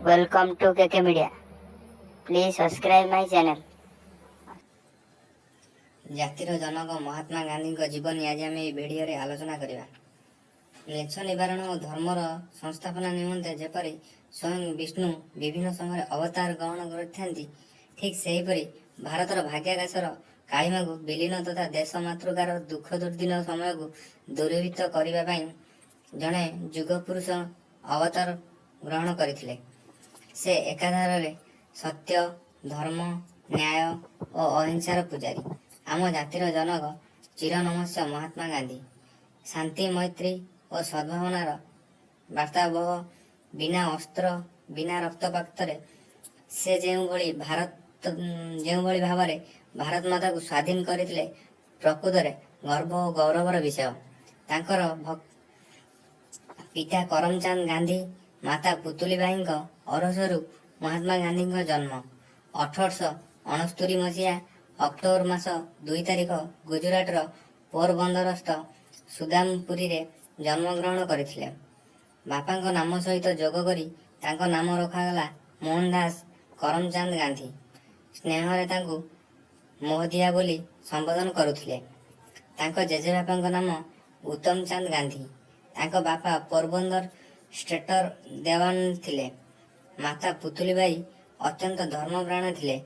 Welcome to KK Media. Please subscribe my channel. ଜାତିର ଜନକ ମହାତ୍ମା ଗାନ୍ଧୀଙ୍କ ଜୀବନୀ ଆଜି ଆମେ ଏହି ଭିଡ଼ିଓରେ ଆଲୋଚନା କରିବା। ମ୍ଲେଚ୍ଛ ନିବାରଣ ଓ ଧର୍ମର ସଂସ୍ଥାପନା ନିମନ୍ତେ ଯେପରି ସ୍ୱୟଂ ବିଷ୍ଣୁ ବିଭିନ୍ନ ସମୟରେ ଅବତାର ଗ୍ରହଣ କରିଥାନ୍ତି, ଠିକ୍ ସେହିପରି ଭାରତର ଭାଗ୍ୟାକାଶର କାଳିମାକୁ ବିଲୀନ ତଥା ଦେଶ ମାତୃକାର ଦୁଃଖ ଦୁର୍ଦିନ ସମୟକୁ ଦୂରୀଭୂତ କରିବା ପାଇଁ ଜଣେ ଯୁଗ ପୁରୁଷ ଅବତାର ଗ୍ରହଣ କରିଥିଲେ। ସେ ଏକାଧାରରେ ସତ୍ୟ, ଧର୍ମ, ନ୍ୟାୟ ଓ ଅହିଂସାର ପୂଜାରୀ। ଆମ ଜାତିର ଜନକ ଚିରନମସ୍ୟ ମହାତ୍ମା ଗାନ୍ଧୀ ଶାନ୍ତି, ମୈତ୍ରୀ ଓ ସଦ୍ଭାବନାର ବାର୍ତ୍ତାବହ। ବିନା ଅସ୍ତ୍ର, ବିନା ରକ୍ତପାତରେ ସେ ଯେଉଁଭଳି ଭାବରେ ଭାରତ ମାତାକୁ ସ୍ୱାଧୀନ କରିଥିଲେ, ପ୍ରକୃତରେ ଗର୍ବ ଓ ଗୌରବର ବିଷୟ। ତାଙ୍କର ପିତା କରମଚାନ୍ଦ ଗାନ୍ଧୀ, ମାତା ପୁତୁଲିବାଇଙ୍କ ଔରସରୁ ମହାତ୍ମା ଗାନ୍ଧୀଙ୍କ ଜନ୍ମ 1869 ମସିହା ଅକ୍ଟୋବର ମାସ 2 ତାରିଖ ଗୁଜରାଟର ପୋରବନ୍ଦରସ୍ଥ ସୁଦାମପୁରୀରେ ଜନ୍ମଗ୍ରହଣ କରିଥିଲେ। ବାପାଙ୍କ ନାମ ସହିତ ଯୋଗ କରି ତାଙ୍କ ନାମ ରଖାଗଲା ମୋହନଦାସ କରମଚାନ୍ଦ ଗାନ୍ଧୀ। ସ୍ନେହରେ ତାଙ୍କୁ ମୋହଦିଆ ବୋଲି ସମ୍ବୋଧନ କରୁଥିଲେ। ତାଙ୍କ ଜେଜେବାପାଙ୍କ ନାମ ଉତ୍ତମ ଚାନ୍ଦ ଗାନ୍ଧୀ। ତାଙ୍କ ବାପା ପୋରବନ୍ଦର ଷ୍ଟେଟର ଦେୱାନ ଥିଲେ। ମାତା ପୁତୁଲିବାଇ ଅତ୍ୟନ୍ତ ଧର୍ମପ୍ରାଣ ଥିଲେ।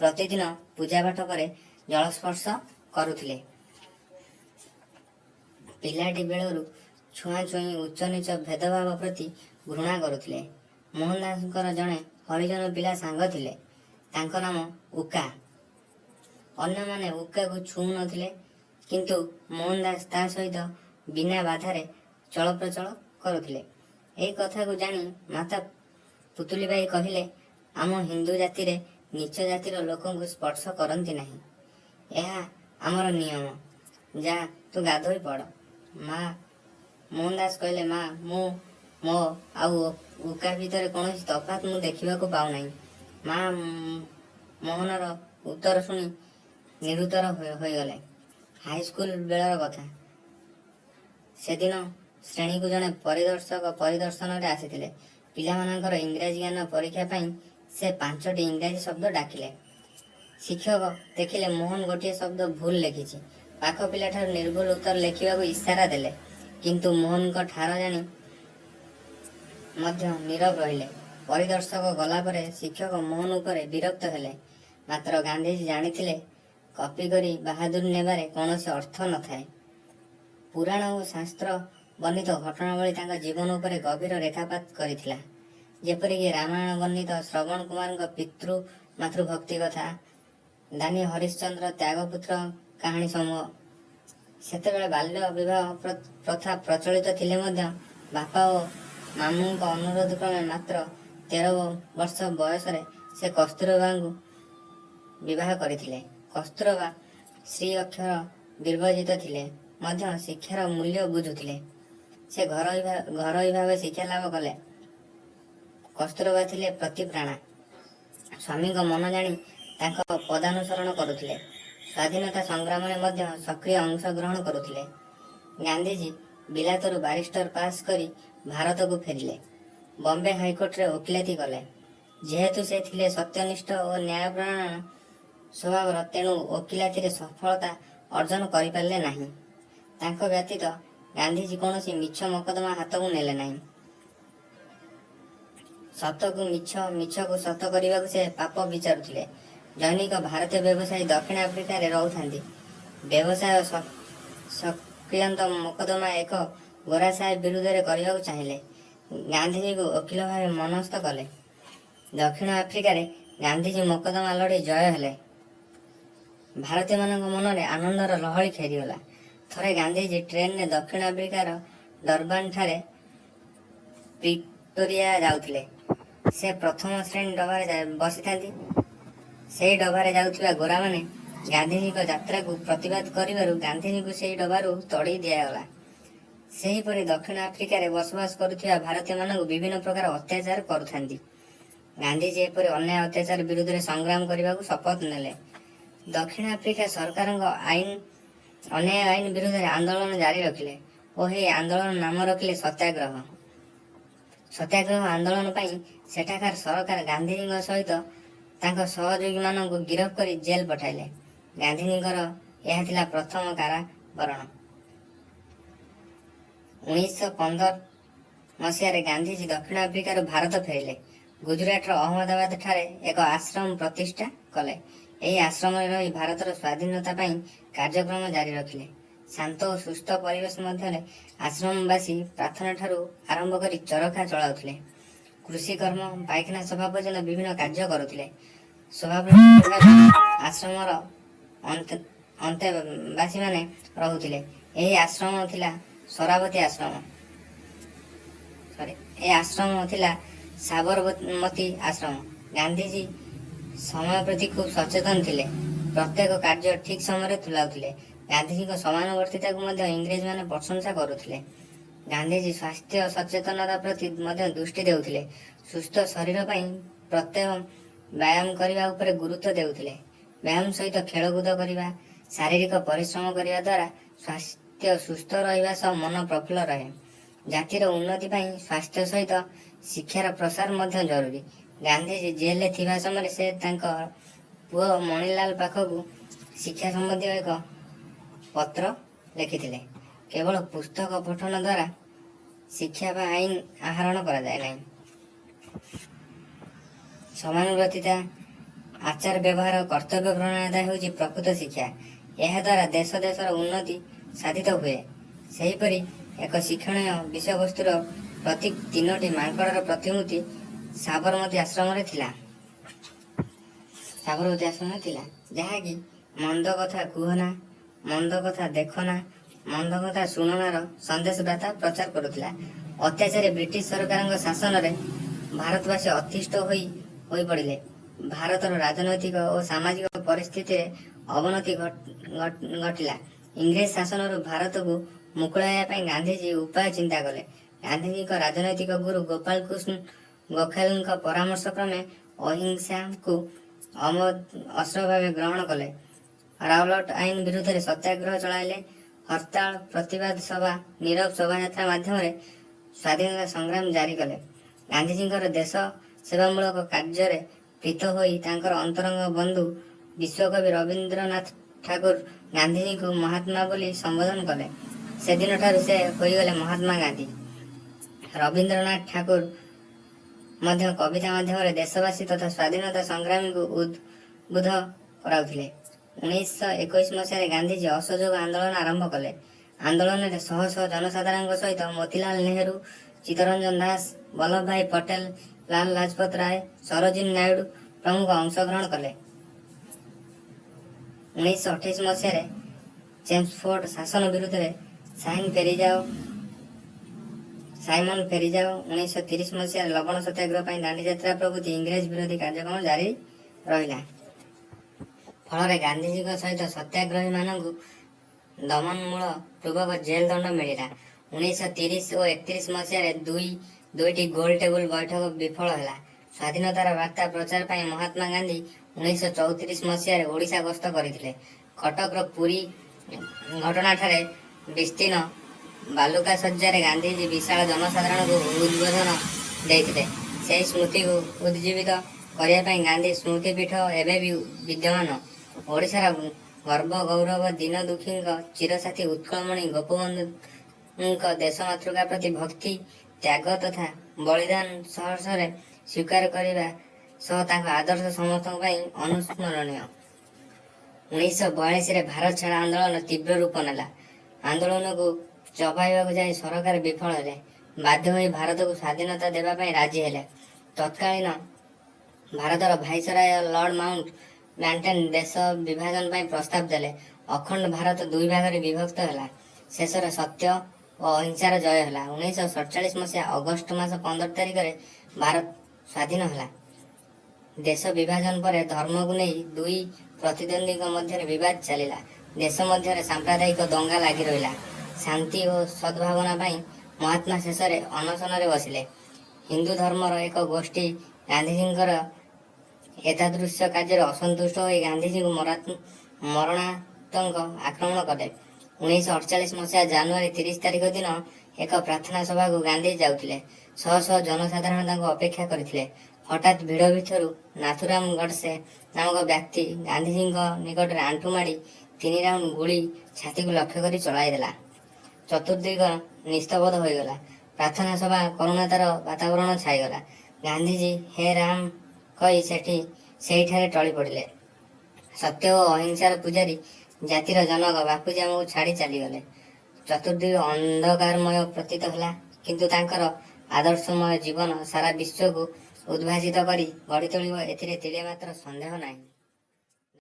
ପ୍ରତିଦିନ ପୂଜାପାଠ ପରେ ଜଳସ୍ପର୍ଶ କରୁଥିଲେ। ପିଲାଟି ବେଳରୁ ଛୁଆଁଛୁଇଁ, ଉଚ୍ଚ ନୀଚ ଭେଦଭାବ ପ୍ରତି ଘୃଣା କରୁଥିଲେ। ମୋହନଦାସଙ୍କର ଜଣେ ହରିଜନ ପିଲା ସାଙ୍ଗ ଥିଲେ। ତାଙ୍କ ନାମ ଉକା। ଅନ୍ୟମାନେ ଉକାକୁ ଛୁଁ ନଥିଲେ, କିନ୍ତୁ ମୋହନଦାସ ତା ସହିତ ବିନା ବାଧାରେ ଚଳପ୍ରଚଳ କରୁଥିଲେ। ଏହି କଥାକୁ ଜାଣି ମାତା ପୁତୁଲିବାଇ କହିଲେ, ଆମ ହିନ୍ଦୁ ଜାତିରେ ନୀଚ ଜାତିର ଲୋକଙ୍କୁ ସ୍ପର୍ଶ କରନ୍ତି ନାହିଁ। ଏହା ଆମର ନିୟମ। ଯା, ତୁ ଗାଧୋଇ ପଡ଼। ମୋହନଦାସ କହିଲେ, ମା, ମୋ ଆଉ ଉକା ଭିତରେ କୌଣସି ତଫାତ୍ ମୁଁ ଦେଖିବାକୁ ପାଉନାହିଁ। ମା ମୋହନର ଉତ୍ତର ଶୁଣି ନିରୁତ୍ତର ହୋଇଗଲେ। ହାଇସ୍କୁଲ ବେଳର କଥା। ସେଦିନ ଶ୍ରେଣୀକୁ ଜଣେ ପରିଦର୍ଶକ ପରିଦର୍ଶନରେ ଆସିଥିଲେ। ପିଲାମାନଙ୍କର ଇଂରାଜୀ ଜ୍ଞାନ ପରୀକ୍ଷା ପାଇଁ ସେ 5ଟି ଇଂରାଜୀ ଶବ୍ଦ ଡାକିଲେ। ଶିକ୍ଷକ ଦେଖିଲେ ମୋହନ ଗୋଟିଏ ଶବ୍ଦ ଭୁଲ ଲେଖିଛି। ପାଖ ପିଲାଠାରୁ ନିର୍ଭୁଲ ଉତ୍ତର ଲେଖିବାକୁ ଇସାରା ଦେଲେ, କିନ୍ତୁ ମୋହନଙ୍କ ଠାର ଜାଣି ମଧ୍ୟ ନୀରବ ରହିଲେ। ପରିଦର୍ଶକ ଗଲାପରେ ଶିକ୍ଷକ ମୋହନ ଉପରେ ବିରକ୍ତ ହେଲେ। ମାତ୍ର ଗାନ୍ଧୀଜୀ ଜାଣିଥିଲେ, କପି କରି ବାହାଦୁରି ନେବାରେ କୌଣସି ଅର୍ଥ ନଥାଏ। ପୁରାଣ ଓ ଶାସ୍ତ୍ର ବର୍ଣ୍ଣିତ ଘଟଣାବଳୀ ତାଙ୍କ ଜୀବନ ଉପରେ ଗଭୀର ରେଖାପାତ କରିଥିଲା। ଯେପରିକି ରାମାୟଣ ବର୍ଣ୍ଣିତ ଶ୍ରବଣ କୁମାରଙ୍କ ପିତୃ ମାତୃଭକ୍ତି କଥା, ଦାନୀ ହରିଶ୍ଚନ୍ଦ୍ର ତ୍ୟାଗପୁତ୍ର କାହାଣୀ ସମୂହ। ସେତେବେଳେ ବାଲ୍ୟ ବିବାହ ପ୍ରଥା ପ୍ରଚଳିତ ଥିଲେ ମଧ୍ୟ ବାପା ଓ ମାମୁଁଙ୍କ ଅନୁରୋଧ କ୍ରମେ ମାତ୍ର 13 ବର୍ଷ ବୟସରେ ସେ କସ୍ତୁରବାଙ୍କୁ ବିବାହ କରିଥିଲେ। କସ୍ତୁରବା ଶ୍ରୀ ଅକ୍ଷର ବିର୍ବଜିତ ଥିଲେ ମଧ୍ୟ ଶିକ୍ଷାର ମୂଲ୍ୟ ବୁଝୁଥିଲେ। ସେ ଘରୋଇ ଭାବେ ଶିକ୍ଷା ଲାଭ କଲେ। କସ୍ତୁରବା ଥିଲେ ପ୍ରତିପ୍ରାଣା। ସ୍ୱାମୀଙ୍କ ମନ ଜାଣି ତାଙ୍କ ପଦାନୁସରଣ କରୁଥିଲେ। ସ୍ୱାଧୀନତା ସଂଗ୍ରାମରେ ମଧ୍ୟ ସକ୍ରିୟ ଅଂଶଗ୍ରହଣ କରୁଥିଲେ। ଗାନ୍ଧୀଜୀ ବିଲାତରୁ ବାରିଷ୍ଟର ପାସ୍ କରି ଭାରତକୁ ଫେରିଲେ। ବମ୍ବେ ହାଇକୋର୍ଟରେ ଓକିଲାତି କଲେ। ଯେହେତୁ ସେ ଥିଲେ ସତ୍ୟନିଷ୍ଠ ଓ ନ୍ୟାୟପରାୟଣ ସ୍ୱଭାବର, ତେଣୁ ଓକିଲାତିରେ ସଫଳତା ଅର୍ଜନ କରିପାରିଲେ ନାହିଁ। ତାଙ୍କ ବ୍ୟତୀତ ଗାନ୍ଧୀଜୀ କୌଣସି ମିଛ ମକଦ୍ଦମା ହାତକୁ ନେଲେ ନାହିଁ। ସତକୁ ମିଛ, ମିଛକୁ ସତ କରିବାକୁ ସେ ପାପ ବିଚାରୁଥିଲେ। ଜନୈକ ଭାରତୀୟ ବ୍ୟବସାୟୀ ଦକ୍ଷିଣ ଆଫ୍ରିକାରେ ରହୁଥାନ୍ତି। ବ୍ୟବସାୟ ସକ୍ରିୟନ୍ତ ମକଦ୍ଦମା ଏକ ଗୋରା ସାହେବ ବିରୁଦ୍ଧରେ କରିବାକୁ ଚାହିଁଲେ। ଗାନ୍ଧୀଜୀଙ୍କୁ ଓକିଲ ଭାବେ ମନସ୍ଥ କଲେ। ଦକ୍ଷିଣ ଆଫ୍ରିକାରେ ଗାନ୍ଧୀଜୀ ମକଦ୍ଦମା ଲଢ଼ି ଜୟ ହେଲେ। ଭାରତୀୟମାନଙ୍କ ମନରେ ଆନନ୍ଦର ଲହରୀ ଖେଳିଗଲା। ଥରେ ଗାନ୍ଧୀଜୀ ଟ୍ରେନରେ ଦକ୍ଷିଣ ଆଫ୍ରିକାର ଡରବାନଠାରେ ପ୍ରିଟୋରିଆ ଯାଉଥିଲେ। ସେ ପ୍ରଥମ ଶ୍ରେଣୀ ଡବାରେ ବସିଥାନ୍ତି। ସେହି ଡବାରେ ଯାଉଥିବା ଗୋରାମାନେ ଗାନ୍ଧୀଜୀଙ୍କ ଯାତ୍ରାକୁ ପ୍ରତିବାଦ କରିବାରୁ ଗାନ୍ଧୀଜୀଙ୍କୁ ସେହି ଡବାରୁ ତଡ଼ି ଦିଆଗଲା। ସେହିପରି ଦକ୍ଷିଣ ଆଫ୍ରିକାରେ ବସବାସ କରୁଥିବା ଭାରତୀୟମାନଙ୍କୁ ବିଭିନ୍ନ ପ୍ରକାର ଅତ୍ୟାଚାର କରୁଥାନ୍ତି। ଗାନ୍ଧୀଜୀ ଏପରି ଅନ୍ୟାୟ ଅତ୍ୟାଚାର ବିରୁଦ୍ଧରେ ସଂଗ୍ରାମ କରିବାକୁ ଶପଥ ନେଲେ। ଦକ୍ଷିଣ ଆଫ୍ରିକା ସରକାରଙ୍କ ଅନ୍ୟାୟ ଆଇନ ବିରୁଦ୍ଧରେ ଆନ୍ଦୋଳନ ଜାରି ରଖିଲେ ଓ ଏହି ଆନ୍ଦୋଳନ ନାମ ରଖିଲେ ସତ୍ୟାଗ୍ରହ। ସତ୍ୟାଗ୍ରହ ଆନ୍ଦୋଳନ ପାଇଁ ସେଠାକାର ସରକାର ଗାନ୍ଧିଜୀଙ୍କ ସହିତ ତାଙ୍କ ସହଯୋଗୀମାନଙ୍କୁ ଗିରଫ କରି ଜେଲ୍ ପଠାଇଲେ। ଗାନ୍ଧିଜୀଙ୍କର ଏହା ଥିଲା ପ୍ରଥମ କାରାବରଣ। 1915 ମସିହାରେ ଗାନ୍ଧିଜୀ ଦକ୍ଷିଣ ଆଫ୍ରିକାରୁ ଭାରତ ଫେରିଲେ। ଗୁଜୁରାଟର ଅହମ୍ମଦାବାଦ ଠାରେ ଏକ ଆଶ୍ରମ ପ୍ରତିଷ୍ଠା କଲେ। ଏହି ଆଶ୍ରମରେ ରହି ଭାରତର ସ୍ୱାଧୀନତା ପାଇଁ କାର୍ଯ୍ୟକ୍ରମ ଜାରି ରଖିଲେ। ଶାନ୍ତ ଓ ସୁସ୍ଥ ପରିବେଶ ମଧ୍ୟରେ ଆଶ୍ରମବାସୀ ପ୍ରାର୍ଥନା ଠାରୁ ଆରମ୍ଭ କରି ଚରଖା ଚଳାଉଥିଲେ। କୃଷିକର୍ମ, ପାଇଖାନା ସଫା ପର୍ଯ୍ୟନ୍ତ ବିଭିନ୍ନ କାର୍ଯ୍ୟ କରୁଥିଲେ। ସ୍ୱଭାବତଃ ଆଶ୍ରମର ଅନ୍ତେବାସୀମାନେ ରହୁଥିଲେ। ଏହି ଆଶ୍ରମ ଥିଲା ଶରାବତୀ ଆଶ୍ରମ। ଏହି ଆଶ୍ରମ ଥିଲା ସାବରମତୀ ଆଶ୍ରମ। ଗାନ୍ଧିଜୀ ସମୟ ପ୍ରତି ଖୁବ୍ ସଚେତନ ଥିଲେ। ପ୍ରତ୍ୟେକ କାର୍ଯ୍ୟ ଠିକ୍ ସମୟରେ ତୁଲାଉଥିଲେ। ଗାନ୍ଧିଜୀଙ୍କ ସମାନୁବର୍ତ୍ତିତାକୁ ମଧ୍ୟ ଇଂରେଜମାନେ ପ୍ରଶଂସା କରୁଥିଲେ। ଗାନ୍ଧିଜୀ ସ୍ୱାସ୍ଥ୍ୟ ସଚେତନତା ପ୍ରତି ମଧ୍ୟ ଦୃଷ୍ଟି ଦେଉଥିଲେ। ସୁସ୍ଥ ଶରୀର ପାଇଁ ପ୍ରତ୍ୟହ ବ୍ୟାୟାମ କରିବା ଉପରେ ଗୁରୁତ୍ୱ ଦେଉଥିଲେ। ବ୍ୟାୟାମ ସହିତ ଖେଳକୁଦ କରିବା, ଶାରୀରିକ ପରିଶ୍ରମ କରିବା ଦ୍ୱାରା ସ୍ୱାସ୍ଥ୍ୟ ସୁସ୍ଥ ରହିବା ସହ ମନ ପ୍ରଫୁଲ୍ଲ ରହେ। ଜାତିର ଉନ୍ନତି ପାଇଁ ସ୍ୱାସ୍ଥ୍ୟ ସହିତ ଶିକ୍ଷାର ପ୍ରସାର ମଧ୍ୟ ଜରୁରୀ। ଗାନ୍ଧିଜୀ ଜେଲରେ ଥିବା ସମୟରେ ସେ ତାଙ୍କ ପୁଅ ମଣିଲାଲ ପାଖକୁ ଶିକ୍ଷା ସମ୍ବନ୍ଧୀୟ ଏକ ପତ୍ର ଲେଖିଥିଲେ। କେବଳ ପୁସ୍ତକ ପଠନ ଦ୍ୱାରା ଶିକ୍ଷା ବା ଆଇନ ଆହରଣ କରାଯାଏ ନାହିଁ। ସମାନୁବର୍ତ୍ତିତା, ଆଚାର ବ୍ୟବହାର, କର୍ତ୍ତବ୍ୟ ପ୍ରଣୟତା ହେଉଛି ପ୍ରକୃତ ଶିକ୍ଷା। ଏହାଦ୍ୱାରା ଦେଶ ଦେଶର ଉନ୍ନତି ସାଧିତ ହୁଏ। ସେହିପରି ଏକ ଶିକ୍ଷଣୀୟ ବିଷୟବସ୍ତୁର ପ୍ରତୀକ 3ଟି ମାଙ୍କଡ଼ର ପ୍ରତିମୂର୍ତ୍ତି ସାବରମତୀ ଆଶ୍ରମରେ ଥିଲା। ଯାହାକି ମନ୍ଦ କଥା କୁହନା, ମନ୍ଦ କଥା ଦେଖନା, ମନ୍ଦ କଥା ଶୁଣନାର ସନ୍ଦେଶଦାତା ପ୍ରଚାର କରୁଥିଲା। ଅତ୍ୟାଚାରୀ ବ୍ରିଟିଶ ସରକାରଙ୍କ ଶାସନରେ ଭାରତବାସୀ ଅତିଷ୍ଠ ହୋଇପଡ଼ିଲେ। ଭାରତର ରାଜନୈତିକ ଓ ସାମାଜିକ ପରିସ୍ଥିତିରେ ଅବନତି ଘଟିଲା। ଇଂରେଜ ଶାସନରୁ ଭାରତକୁ ମୁକୁଳାଇବା ପାଇଁ ଗାନ୍ଧିଜୀ ଉପାୟ ଚିନ୍ତା କଲେ। ଗାନ୍ଧିଜୀଙ୍କ ରାଜନୈତିକ ଗୁରୁ ଗୋପାଳ କୃଷ୍ଣ ଗୋଖଲେଙ୍କ ପରାମର୍ଶ କ୍ରମେ ଅହିଂସାକୁ ଅସ୍ତ୍ର ଭାବେ ଗ୍ରହଣ କଲେ। ରାଓଲାଟ ଆଇନ ବିରୁଦ୍ଧରେ ସତ୍ୟାଗ୍ରହ ଚଳାଇଲେ। ହରତାଳ, ପ୍ରତିବାଦ ସଭା, ନୀରବ ଶୋଭାଯାତ୍ରା ମାଧ୍ୟମରେ ସ୍ୱାଧୀନତା ସଂଗ୍ରାମ ଜାରି କଲେ। ଗାନ୍ଧିଜୀଙ୍କର ଦେଶ ସେବାମୂଳକ କାର୍ଯ୍ୟରେ ପ୍ରୀତ ହୋଇ ତାଙ୍କର ଅନ୍ତରଙ୍ଗ ବନ୍ଧୁ ବିଶ୍ୱକବି ରବୀନ୍ଦ୍ରନାଥ ଠାକୁର ଗାନ୍ଧିଜୀଙ୍କୁ ମହାତ୍ମା ବୋଲି ସମ୍ବୋଧନ କଲେ। ସେଦିନଠାରୁ ସେ ହୋଇଗଲେ ମହାତ୍ମା ଗାନ୍ଧୀ। ରବୀନ୍ଦ୍ରନାଥ ଠାକୁର ମଧ୍ୟ କବିତା ମାଧ୍ୟମରେ ଦେଶବାସୀ ତଥା ସ୍ୱାଧୀନତା ସଂଗ୍ରାମୀଙ୍କୁ ଉଦ୍ବୁଦ୍ଧ କରାଉଥିଲେ। 1921 ମସିହାରେ ଗାନ୍ଧିଜୀ ଅସହଯୋଗ ଆନ୍ଦୋଳନ ଆରମ୍ଭ କଲେ। ଆନ୍ଦୋଳନରେ ଶହ ଶହ ଜନସାଧାରଣଙ୍କ ସହିତ ମୋତିଲାଲ ନେହେରୁ, ଚିତ୍ତରଞ୍ଜନ ଦାସ, ବଲ୍ଲଭ ଭାଇ ପଟେଲ, ଲାଲ ଲାଜପତ ରାୟ, ସରୋଜିନୀ ନାଇଡୁ ପ୍ରମୁଖ ଅଂଶଗ୍ରହଣ କଲେ। 1928 ମସିହାରେ ଚେମ୍ସଫୋର୍ଡ ଶାସନ ବିରୁଦ୍ଧରେ ସାଇମନ ଫେରିଯାଅ, 1930 ମସିହାରେ ଲବଣ ସତ୍ୟାଗ୍ରହ ପାଇଁ ଦାଣ୍ଡିଯାତ୍ରା ପ୍ରଭୃତି ଇଂରେଜ ବିରୋଧୀ କାର୍ଯ୍ୟକ୍ରମ ଜାରି ରହିଲା। ଫଳରେ ଗାନ୍ଧିଜୀଙ୍କ ସହିତ ସତ୍ୟାଗ୍ରହୀମାନଙ୍କୁ ଦମନମୂଳ ପୂର୍ବକ ଜେଲ୍ ଦଣ୍ଡ ମିଳିଲା। 1930 ଓ 31 ମସିହାରେ ଦୁଇଟି ଗୋଲ ଟେବୁଲ ବୈଠକ ବିଫଳ ହେଲା। ସ୍ୱାଧୀନତାର ବାର୍ତ୍ତା ପ୍ରଚାର ପାଇଁ ମହାତ୍ମା ଗାନ୍ଧୀ 1934 ମସିହାରେ ଓଡ଼ିଶା ଗସ୍ତ କରିଥିଲେ। କଟକର ପୁରୀ ଘଟଣାଠାରେ ବିସ୍ତୀର୍ଣ୍ଣ ବାଲୁକା ଶଯ୍ୟାରେ ଗାନ୍ଧିଜୀ ବିଶାଳ ଜନସାଧାରଣଙ୍କୁ ଉଦ୍ବୋଧନ ଦେଇଥିଲେ। ସେହି ସ୍ମୃତିକୁ ଉଜ୍ଜୀବିତ କରିବା ପାଇଁ ଗାନ୍ଧୀ ସ୍ମୃତିପୀଠ ଏବେ ବି ବିଦ୍ୟମାନ। ଓଡ଼ିଶାର ଗର୍ବ ଗୌରବ, ଦୀନ ଦୁଃଖୀଙ୍କ ଚିରସାଥୀ ଉତ୍କଳମଣି ଗୋପବନ୍ଧୁଙ୍କ ଦେଶମାତୃକା ପ୍ରତି ଭକ୍ତି, ତ୍ୟାଗ ତଥା ବଳିଦାନ ସହର୍ଷରେ ସ୍ୱୀକାର କରିବା ସହ ତାଙ୍କ ଆଦର୍ଶ ସମସ୍ତଙ୍କ ପାଇଁ ଅନୁସ୍ମରଣୀୟ। 1942ରେ ଭାରତ ଛାଡ଼ ଆନ୍ଦୋଳନ ତୀବ୍ର ରୂପ ନେଲା। ଆନ୍ଦୋଳନକୁ ଚପାଇବାକୁ ଯାଇ ସରକାର ବିଫଳ ହେଲେ। ବାଧ୍ୟ ହୋଇ ଭାରତକୁ ସ୍ୱାଧୀନତା ଦେବା ପାଇଁ ରାଜି ହେଲେ। ତତ୍କାଳୀନ ଭାରତର ଭାଇସରାୟ ଲର୍ଡ ମାଉଣ୍ଟ ବ୍ୟାଟେନ ଦେଶ ବିଭାଜନ ପାଇଁ ପ୍ରସ୍ତାବ ଦେଲେ। ଅଖଣ୍ଡ ଭାରତ ଦୁଇ ଭାଗରେ ବିଭକ୍ତ ହେଲା। ଶେଷରେ ସତ୍ୟ ଓ ଅହିଂସାର ଜୟ ହେଲା। 1947 ମସିହା ଅଗଷ୍ଟ ମାସ 15 ତାରିଖରେ ଭାରତ ସ୍ୱାଧୀନ ହେଲା। ଦେଶ ବିଭାଜନ ପରେ ଧର୍ମକୁ ନେଇ ଦୁଇ ପ୍ରତିଦ୍ୱନ୍ଦ୍ୱୀଙ୍କ ମଧ୍ୟରେ ବିବାଦ ଚାଲିଲା। ଦେଶ ମଧ୍ୟରେ ସାମ୍ପ୍ରଦାୟିକ ଦଙ୍ଗା ଲାଗି ରହିଲା। ଶାନ୍ତି ଓ ସଦ୍ଭାବନା ପାଇଁ ମହାତ୍ମା ଶେଷରେ ଅନଶନରେ ବସିଲେ। ହିନ୍ଦୁ ଧର୍ମର ଏକ ଗୋଷ୍ଠୀ ଗାନ୍ଧିଜୀଙ୍କର ଏତାଦୃଶ କାର୍ଯ୍ୟରେ ଅସନ୍ତୁଷ୍ଟ ହୋଇ ଗାନ୍ଧିଜୀଙ୍କୁ ମରଣାନ୍ତକ ଆକ୍ରମଣ କଲେ। 1948 ମସିହା ଜାନୁଆରୀ 30 ତାରିଖ ଦିନ ଏକ ପ୍ରାର୍ଥନା ସଭାକୁ ଗାନ୍ଧୀ ଯାଉଥିଲେ। ଶହ ଶହ ଜନସାଧାରଣ ତାଙ୍କୁ ଅପେକ୍ଷା କରିଥିଲେ। ହଠାତ୍ ଭିଡ଼ ଭିତରୁ ନାଥୁରାମ ଗଡ଼ସେ ନାମକ ବ୍ୟକ୍ତି ଗାନ୍ଧିଜୀଙ୍କ ନିକଟରେ ଆଣ୍ଠୁ ମାଡ଼ି 3 ରାଉଣ୍ଡ ଗୁଳି ଛାତିକୁ ଲକ୍ଷ୍ୟ କରି ଚଳାଇଦେଲା। ଚତୁର୍ଦ୍ଦିଗ ନିସ୍ତବ୍ଧ ହୋଇଗଲା। ପ୍ରାର୍ଥନା ସଭା କରୁଣାତାର ବାତାବରଣ ଛାଇଗଲା। ଗାନ୍ଧିଜୀ ହେ ରାମ କହି ସେଇଠାରେ ଟଳି ପଡ଼ିଲେ। ସତ୍ୟ ଓ ଅହିଂସାର ପୂଜାରୀ, ଜାତିର ଜନକ ବାପୁଜୀ ଆମକୁ ଛାଡ଼ି ଚାଲିଗଲେ। ଚତୁର୍ଦ୍ଦିଗ ଅନ୍ଧକାରମୟ ପ୍ରତୀତ ହେଲା, କିନ୍ତୁ ତାଙ୍କର ଆଦର୍ଶମୟ ଜୀବନ ସାରା ବିଶ୍ୱକୁ ଉଦ୍ଭାସିତ କରି ଗଢ଼ି ତୋଳିବ ଏଥିରେ ତିଳେ ମାତ୍ର ସନ୍ଦେହ ନାହିଁ।